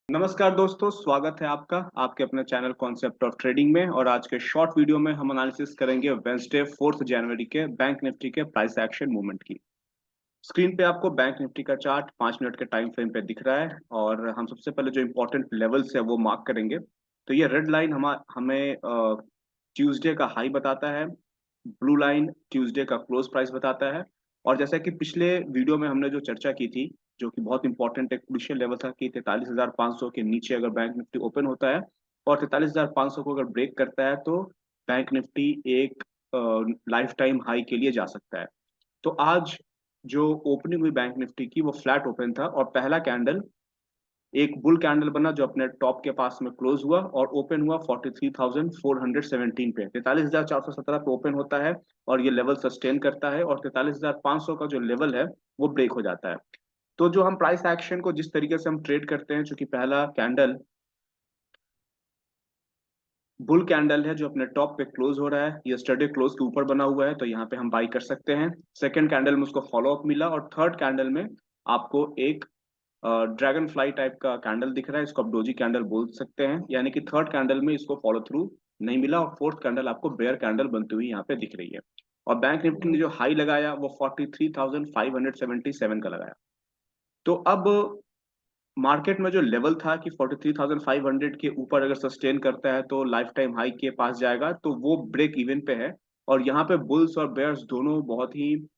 नमस्कार दोस्तों, स्वागत है आपका आपके अपने चैनल कॉन्सेप्ट ऑफ ट्रेडिंग में। और आज के शॉर्ट वीडियो में हम एनालिसिस करेंगे वेंसडे 4 जनवरी के बैंक निफ्टी के प्राइस एक्शन मूवमेंट की। स्क्रीन पे आपको बैंक निफ्टी का चार्ट 5 मिनट के टाइम फ्रेम पे दिख रहा है और हम सबसे पहले जो इम्पोर्टेंट लेवल्स है वो मार्क करेंगे। तो ये रेड लाइन हमें ट्यूसडे का हाई बताता है, ब्लू लाइन ट्यूसडे का क्लोज प्राइस बताता है। और जैसा कि पिछले वीडियो में हमने जो चर्चा की थी, जो कि बहुत इंपॉर्टेंट एक क्रुशियल लेवल था कि 43,500 के नीचे अगर बैंक निफ्टी ओपन होता है और 43,500 को अगर ब्रेक करता है तो बैंक निफ्टी एक लाइफ टाइम हाई के लिए जा सकता है। तो आज जो ओपनिंग हुई बैंक निफ्टी की वो फ्लैट ओपन था और पहला कैंडल एक बुल कैंडल बना जो अपने टॉप के पास में क्लोज हुआ और ओपन हुआ 43,417 पे। 43,417 पे ओपन होता है और ये लेवल सस्टेन करता है और 43,500 का जो लेवल है वो ब्रेक हो जाता है। तो जो हम प्राइस एक्शन को जिस तरीके से हम ट्रेड करते हैं, चूंकि पहला कैंडल बुल कैंडल है जो अपने टॉप पे क्लोज हो रहा है, यस्टरडे क्लोज के ऊपर बना हुआ है, तो यहाँ पे हम बाई कर सकते हैं। सेकंड कैंडल में उसको फॉलो अप मिला और थर्ड कैंडल में आपको एक ड्रैगन फ्लाई टाइप का कैंडल दिख रहा है, इसको आप डोजी कैंडल बोल सकते हैं। यानी कि थर्ड कैंडल में इसको फॉलो थ्रू नहीं मिला और फोर्थ कैंडल आपको बेयर कैंडल बनती हुई यहाँ पे दिख रही है। और बैंक निफ्टी ने जो हाई लगाया वो 43,577 का लगाया। तो अब मार्केट में जो लेवल था कि 43,500 के ऊपर अगर सस्टेन करता है तो लाइफ टाइम हाई के पास जाएगा, तो वो ब्रेक इवन पे है। और यहाँ पे बुल्स और बेयर्स दोनों बहुत ही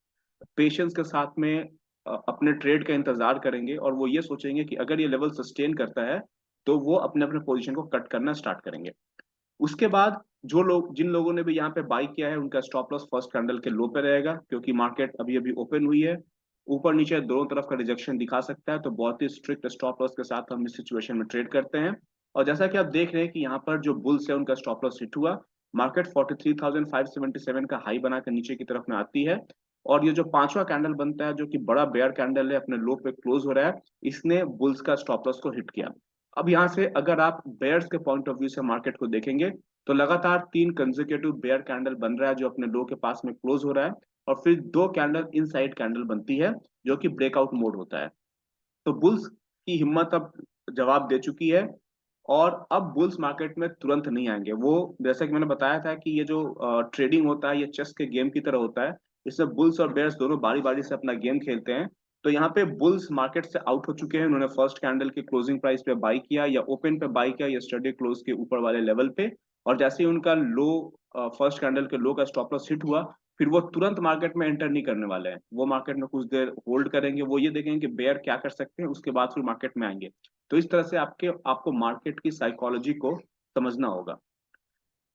पेशेंस के साथ में अपने ट्रेड का इंतजार करेंगे और वो ये सोचेंगे कि अगर ये लेवल सस्टेन करता है तो वो अपने अपने पोजीशन को कट करना स्टार्ट करेंगे। उसके बाद जिन लोगों ने भी यहाँ पे बाई किया है उनका स्टॉप लॉस फर्स्ट कैंडल के लो पे रहेगा, क्योंकि मार्केट अभी अभी ओपन हुई है, ऊपर नीचे दोनों तरफ का रिजेक्शन दिखा सकता है। तो बहुत ही स्ट्रिक्ट स्टॉप लॉस के साथ हम इस सिचुएशन में ट्रेड करते हैं। और जैसा कि आप देख रहे हैं कि यहाँ पर जो बुल्स है उनका स्टॉप लॉस हिट हुआ, मार्केट 43,577 का हाई बनाकर नीचे की तरफ में आती है। और ये जो पांचवा कैंडल बनता है जो कि बड़ा बेयर कैंडल है, अपने लो पे क्लोज हो रहा है, इसने बुल्स का स्टॉप लॉस को हिट किया। अब यहाँ से अगर आप बेयर्स के पॉइंट ऑफ व्यू से मार्केट को देखेंगे तो लगातार तीन कंसेक्यूटिव बेयर कैंडल बन रहा है जो अपने लो के पास में क्लोज हो रहा है, और फिर दो कैंडल इनसाइड कैंडल बनती है जो कि ब्रेकआउट मोड होता है। तो बुल्स की हिम्मत अब जवाब दे चुकी है और अब बुल्स मार्केट में तुरंत नहीं आएंगे। वो जैसा कि मैंने बताया था कि ये जो ट्रेडिंग होता है ये चेस के गेम की तरह होता है, इसमें बुल्स और बेयर्स दोनों बारी बारी से अपना गेम खेलते हैं। तो यहाँ पे बुल्स मार्केट से आउट हो चुके हैं, उन्होंने फर्स्ट कैंडल के क्लोजिंग प्राइस पे बाई किया या ओपन पे बाई किया यस्टरडे क्लोज के ऊपर वाले लेवल पे। और जैसे ही उनका लो फर्स्ट कैंडल के लो का स्टॉप लॉस हिट हुआ, फिर वो तुरंत मार्केट में एंटर नहीं करने वाले हैं, वो मार्केट में कुछ देर होल्ड करेंगे, वो ये देखेंगे कि बेयर क्या कर सकते हैं, उसके बाद फिर मार्केट में आएंगे। तो इस तरह से आपको मार्केट की साइकोलॉजी को समझना होगा।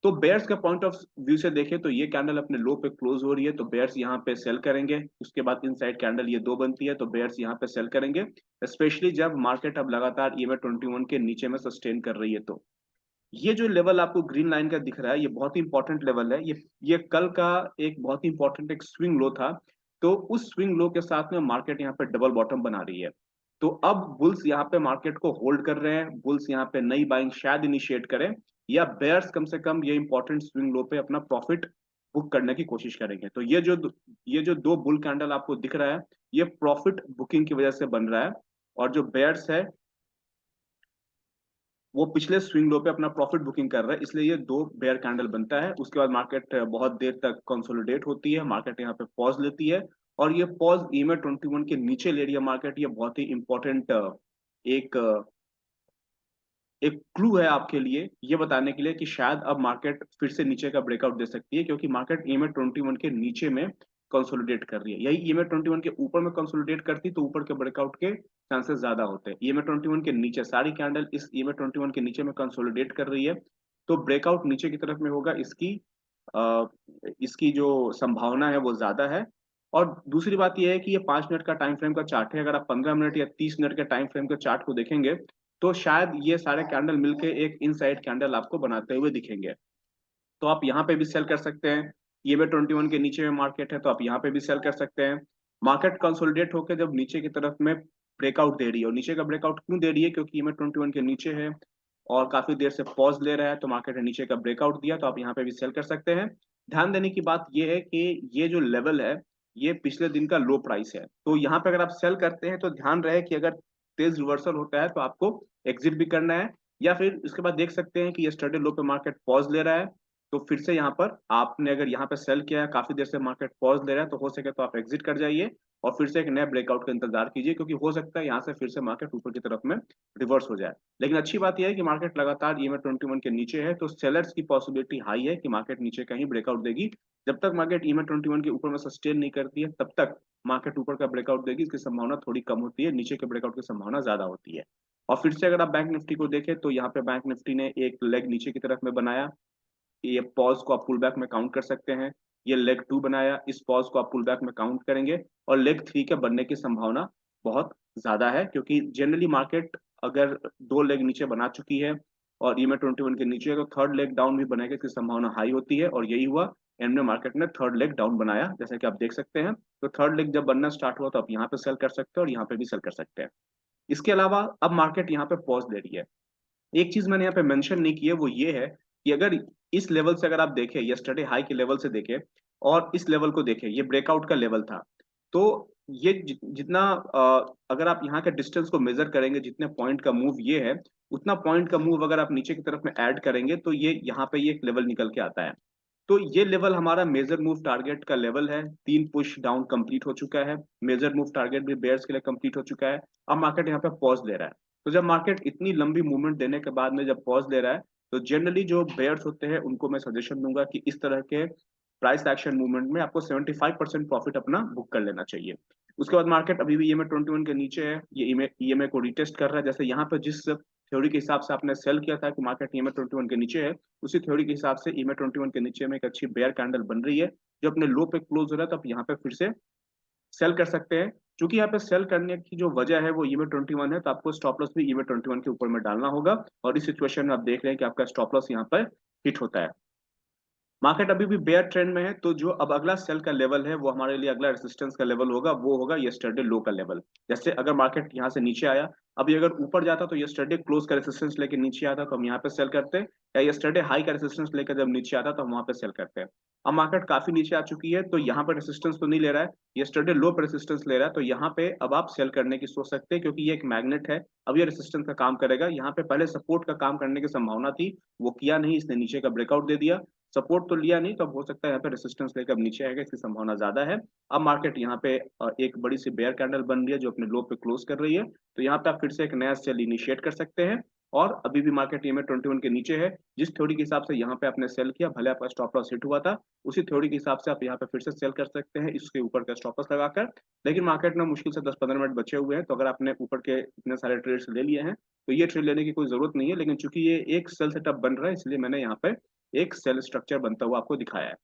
तो बेयर्स के पॉइंट ऑफ व्यू से देखें तो ये कैंडल अपने लो पे क्लोज हो रही है, तो बेयर्स यहाँ पे सेल करेंगे। उसके बाद इनसाइड कैंडल ये दो बनती है तो बेयर्स यहाँ पे सेल करेंगे, स्पेशली जब मार्केट अब लगातार ईएमए 21 के नीचे में सस्टेन कर रही है। तो ये जो लेवल आपको ग्रीन लाइन का दिख रहा है ये बहुत ही इंपॉर्टेंट लेवल है। ये कल का एक बहुत ही इंपॉर्टेंट एक स्विंग लो था। तो उस स्विंग लो के साथ में मार्केट यहाँ पे डबल बॉटम बना रही है। तो अब बुल्स यहाँ पे मार्केट को होल्ड कर रहे हैं, बुल्स यहाँ पे नई बाइंग शायद इनिशिएट करें या बेयर्स कम से कम ये इंपॉर्टेंट स्विंग लो पे अपना प्रॉफिट बुक करने की कोशिश करेंगे। तो ये जो दो बुल कैंडल आपको दिख रहा है ये प्रॉफिट बुकिंग की वजह से बन रहा है। और जो बेयर्स है वो पिछले स्विंग लो पे अपना प्रॉफिट बुकिंग कर रहा है, इसलिए ये दो बेयर कैंडल बनता है। उसके बाद मार्केट बहुत देर तक कंसोलिडेट होती है, मार्केट यहाँ पे पॉज लेती है और ये पॉज ईएमए 21 के नीचे ले रही है मार्केट। ये बहुत ही इंपॉर्टेंट एक एक क्लू है आपके लिए, ये बताने के लिए कि शायद अब मार्केट फिर से नीचे का ब्रेकआउट दे सकती है, क्योंकि मार्केट ईएमए 21 के नीचे में कंसोलिडेट कर रही है। यही ईएमए 21 के ऊपर में कंसोलिडेट करती तो ऊपर के ब्रेकआउट के चांसेस ज्यादा होते हैं। ईएमए 21 के नीचे सारी कैंडल इस ईएमए 21 के नीचे में कंसोलिडेट कर रही है, तो ब्रेकआउट नीचे की तरफ में होगा, अ, इसकी जो संभावना है वो ज्यादा है। और दूसरी बात यह है कि ये 5 मिनट का टाइम फ्रेम का चार्ट है, अगर आप 15 मिनट या 30 मिनट के टाइम फ्रेम के चार्ट को देखेंगे तो शायद ये सारे कैंडल मिलके एक इनसाइड कैंडल आपको बनाते हुए दिखेंगे। तो आप यहाँ पे भी सेल कर सकते हैं। ये भी 21 के नीचे में मार्केट है तो आप यहाँ पे भी सेल कर सकते हैं। मार्केट कंसोलिडेट होकर जब नीचे की तरफ में ब्रेकआउट दे रही है, और नीचे का ब्रेकआउट क्यों दे रही है, क्योंकि ये 21 के नीचे है और काफी देर से पॉज ले रहा है, तो मार्केट ने नीचे का ब्रेकआउट दिया तो आप यहाँ पे भी सेल कर सकते हैं। ध्यान देने की बात यह है कि ये जो लेवल है ये पिछले दिन का लो प्राइस है, तो यहाँ पे अगर आप सेल करते हैं तो ध्यान रहे कि अगर तेज रिवर्सल होता है तो आपको एग्जिट भी करना है, या फिर इसके बाद देख सकते हैं कि यस्टरडे लो पे मार्केट पॉज ले रहा है, तो फिर से यहाँ पर आपने अगर यहाँ पे सेल किया है, काफी देर से मार्केट पॉज ले रहा है, तो हो सके तो आप एग्जिट कर जाइए और फिर से एक नया ब्रेकआउट का इंतजार कीजिए, क्योंकि हो सकता है यहाँ से फिर से मार्केट ऊपर की तरफ में रिवर्स हो जाए। लेकिन अच्छी बात यह है कि मार्केट लगातार ईएमए 21 के नीचे है, तो सेलर्स की पॉसिबिलिटी हाई है कि मार्केट नीचे कहीं ब्रेकआउट देगी। जब तक मार्केट ईएमए 21 के ऊपर में सस्टेन नहीं करती है, तब तक मार्केट ऊपर का ब्रेकआउट देगी, इसकी संभावना थोड़ी कम होती है, नीचे के ब्रेकआउट की संभावना ज्यादा होती है। और फिर से अगर आप बैंक निफ्टी को देखें तो यहाँ पे बैंक निफ्टी ने एक लेग नीचे की तरफ में बनाया, ये पॉज को आप पुल बैक में काउंट कर सकते हैं। ये लेग 2 बनाया, इस पॉज को आप पुल बैक में काउंट करेंगे, और लेग 3 के बनने की संभावना बहुत ज्यादा है, क्योंकि जनरली मार्केट अगर दो लेग नीचे बना चुकी है और ईएमए 21 के नीचे है, तो थर्ड लेग डाउन भी बनेगा, इसकी संभावना हाई होती है, और यही हुआ। एंड में मार्केट ने थर्ड लेग डाउन बनाया, जैसा कि आप देख सकते हैं। तो थर्ड लेग जब बनना स्टार्ट हुआ तो आप यहाँ पे सेल कर सकते हैं और यहाँ पे भी सेल कर सकते हैं। इसके अलावा अब मार्केट यहाँ पे पॉज ले रही है। एक चीज मैंने यहाँ पे मेंशन नहीं की है, वो ये है कि अगर इस लेवल से अगर आप देखें, यस्टरडे हाई के लेवल से देखें और इस लेवल को देखें, ये ब्रेकआउट का लेवल था। तो ये जितना अगर आप यहाँ के डिस्टेंस को मेजर करेंगे, जितने पॉइंट का मूव ये है, उतना पॉइंट का मूव अगर आप नीचे की तरफ में ऐड करेंगे तो ये यहाँ पे ये एक लेवल निकल के आता है। तो ये लेवल हमारा मेजर मूव टारगेट का लेवल है। 3 पुश डाउन कंप्लीट हो चुका है, मेजर मूव टारगेट भी बेयर्स के लिए कंप्लीट हो चुका है। अब मार्केट यहाँ पे पॉज ले रहा है। तो जब मार्केट इतनी लंबी मूवमेंट देने के बाद में जब पॉज ले रहा है, तो जनरली जो बेयर्स होते हैं उनको मैं सजेशन दूंगा कि इस तरह के प्राइस एक्शन मूवमेंट में आपको 75% प्रॉफिट अपना बुक कर लेना चाहिए। उसके बाद मार्केट अभी भी ईएमए 21 के नीचे है, ये ईएमए को रिटेस्ट कर रहा है। जैसे यहाँ पे जिस थ्योरी के हिसाब से आपने सेल किया था कि मार्केट ईएमए 21 के नीचे है, उसी थ्योरी के हिसाब से ईएमए 21 के नीचे में एक अच्छी बेयर कैंडल बन रही है, जो अपने लो पे क्लोज हो रहा है, तो आप यहाँ पे फिर से सेल कर सकते हैं। क्योंकि यहाँ पे सेल करने की जो वजह है वो ईएमए 21 है, तो आपको स्टॉप लॉस भी ईएमए 21 के ऊपर में डालना होगा, और इस सिचुएशन में आप देख रहे हैं कि आपका स्टॉप लॉस यहाँ पर हिट होता है। मार्केट अभी भी बेयर ट्रेंड में है, तो जो अब अगला सेल का लेवल है वो हमारे लिए अगला रेजिस्टेंस का लेवल होगा, वो होगा यस्टरडे लो का लेवल। जैसे अगर मार्केट यहाँ से नीचे आया, अभी अगर ऊपर जाता तो यस्टरडे क्लोज का रेजिस्टेंस लेके नीचे आता तो हम यहाँ पे सेल करते हैं, या यस्टरडे हाई का रेजिस्टेंस लेकर जब नीचे आता तो हम वहाँ पे सेल करते हैं। अब मार्केट काफी नीचे आ चुकी है, तो यहाँ पे रेजिस्टेंस तो नहीं ले रहा है, यस्टरडे लो पे रेजिस्टेंस ले रहा है, तो यहाँ पे अब आप सेल करने की सोच सकते हैं, क्योंकि ये एक मैग्नेट है। अब ये रेजिस्टेंस का काम करेगा, यहाँ पे पहले सपोर्ट का काम करने की संभावना थी, वो किया नहीं, इसने नीचे का ब्रेकआउट दे दिया। सपोर्ट तो लिया नहीं, तो अब हो सकता है यहाँ पे रेसिस्टेंस लेकर अब नीचे आएगा, इसकी संभावना ज्यादा है। अब मार्केट यहाँ पे एक बड़ी सी बेयर कैंडल बन रही है जो अपने लो पे क्लोज कर रही है, तो यहाँ पे आप फिर से एक नया सेल इनिशिएट कर सकते हैं। और अभी भी मार्केट ईएमए 21 के नीचे है, जिस थ्योरी के हिसाब से यहाँ पे आपने सेल किया, भले आपका स्टॉप लॉस हिट हुआ था, उसी थ्योरी के हिसाब से आप यहाँ पे फिर से सेल कर सकते हैं इसके ऊपर का स्टॉप लॉस लगाकर। लेकिन मार्केट में मुश्किल से 10-15 मिनट बचे हुए हैं, तो अगर आपने ऊपर के इतने सारे ट्रेड्स ले लिए हैं तो ये ट्रेड लेने की कोई जरूरत नहीं है। लेकिन चूंकि ये एक सेल सेटअप बन रहा है, इसलिए मैंने यहाँ पे एक सेल स्ट्रक्चर बनता हुआ आपको दिखाया है।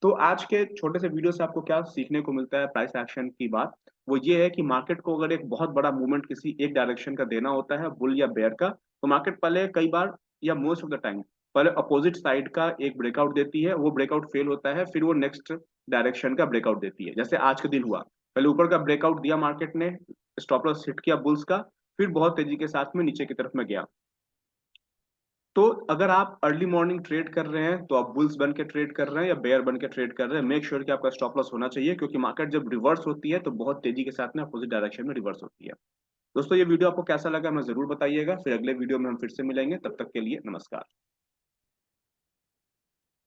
तो आज के छोटे से वीडियो से आपको क्या सीखने को मिलता है प्राइस एक्शन की बात, वो ये है कि मार्केट को अगर एक बहुत बड़ा मूवमेंट किसी एक डायरेक्शन का देना होता है, बुल या बेयर का, तो मार्केट पहले कई बार या मोस्ट ऑफ द टाइम पहले अपोजिट साइड का एक ब्रेकआउट देती है, वो ब्रेकआउट फेल होता है, फिर वो नेक्स्ट डायरेक्शन का ब्रेकआउट देती है। जैसे आज के दिन हुआ, पहले ऊपर का ब्रेकआउट दिया मार्केट ने, स्टॉप लॉस हिट किया बुल्स का, फिर बहुत तेजी के साथ में नीचे की तरफ में गया। तो अगर आप अर्ली मॉर्निंग ट्रेड कर रहे हैं, तो आप बुल्स बन के ट्रेड कर रहे हैं या बेयर बन के ट्रेड कर रहे हैं, मेक श्योर कि आपका स्टॉप लॉस होना चाहिए, क्योंकि मार्केट जब रिवर्स होती है तो बहुत तेजी के साथ में अपोजिट डायरेक्शन में रिवर्स होती है। दोस्तों, ये वीडियो आपको कैसा लगा हमें जरूर बताइएगा, फिर अगले वीडियो में हम फिर से मिलेंगे, तब तक के लिए नमस्कार।